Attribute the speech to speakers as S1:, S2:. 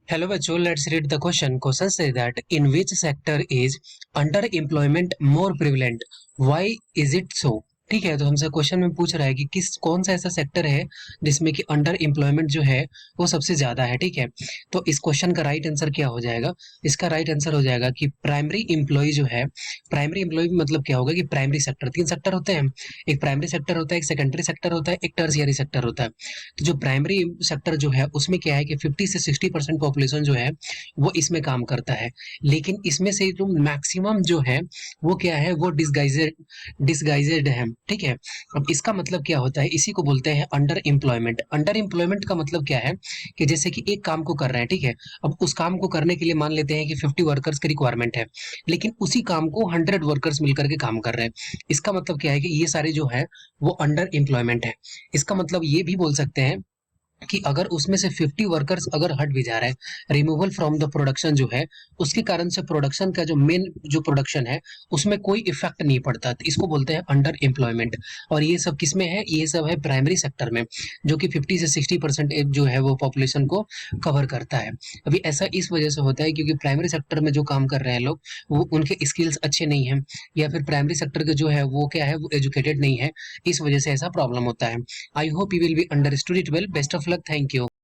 S1: Hello बच्चों, let's read the question. Question says that in which sector is underemployment more prevalent? Why is it so? ठीक है, तो हमसे question में पूछ रहा है कि कौन सा ऐसा सेक्टर है जिसमें कि अंडर एम्प्लॉयमेंट जो है वो सबसे ज्यादा है। ठीक है, तो इस क्वेश्चन का राइट आंसर क्या हो जाएगा? इसका राइट आंसर हो जाएगा कि प्राइमरी एम्प्लॉय जो है, प्राइमरी एम्प्लॉय मतलब क्या होगा कि प्राइमरी सेक्टर, तीन सेक्टर होते हैं। एक प्राइमरी सेक्टर होता है, एक सेकेंडरी सेक्टर होता है, एक टर्शियरी सेक्टर होता है। तो जो प्राइमरी सेक्टर जो है उसमें क्या है कि 50 से 60% पॉपुलेशन जो है वो इसमें काम करता है। लेकिन इसमें से जो मैक्सिमम जो है वो क्या है, वो डिसगाइजेड है। ठीक है, अब इसका मतलब क्या होता है, इसी को बोलते हैं अंडर एम्प्लॉयमेंट। अंडर एम्प्लॉयमेंट का मतलब क्या है कि जैसे कि एक काम को कर रहे हैं, ठीक है, अब उस काम को करने के लिए मान लेते हैं कि 50 वर्कर्स की रिक्वायरमेंट है, लेकिन उसी काम को 100 वर्कर्स मिलकर के काम कर रहे हैं। इसका मतलब क्या है कि ये सारे जो है वो अंडर एम्प्लॉयमेंट है। इसका मतलब ये भी बोल सकते हैं कि अगर उसमें से 50 वर्कर्स अगर हट भी जा रहे हैं, रिमूवल फ्रॉम द प्रोडक्शन जो है, उसके कारण से प्रोडक्शन का जो मेन जो प्रोडक्शन है उसमें कोई इफेक्ट नहीं पड़ता, तो इसको बोलते हैं अंडर एम्प्लॉयमेंट। और ये सब किस में है? ये सब है प्राइमरी सेक्टर में, जो कि 50 से 60% जो है वो पॉपुलेशन को कवर करता है। अभी ऐसा इस वजह से होता है क्योंकि प्राइमरी सेक्टर में जो काम कर रहे हैं लोग, वो उनके स्किल्स अच्छे नहीं है, या फिर प्राइमरी सेक्टर के जो है वो क्या है, वो एजुकेटेड नहीं है। इस वजह से ऐसा प्रॉब्लम होता है। I hope you will be understood it well. Best of luck. Thank you.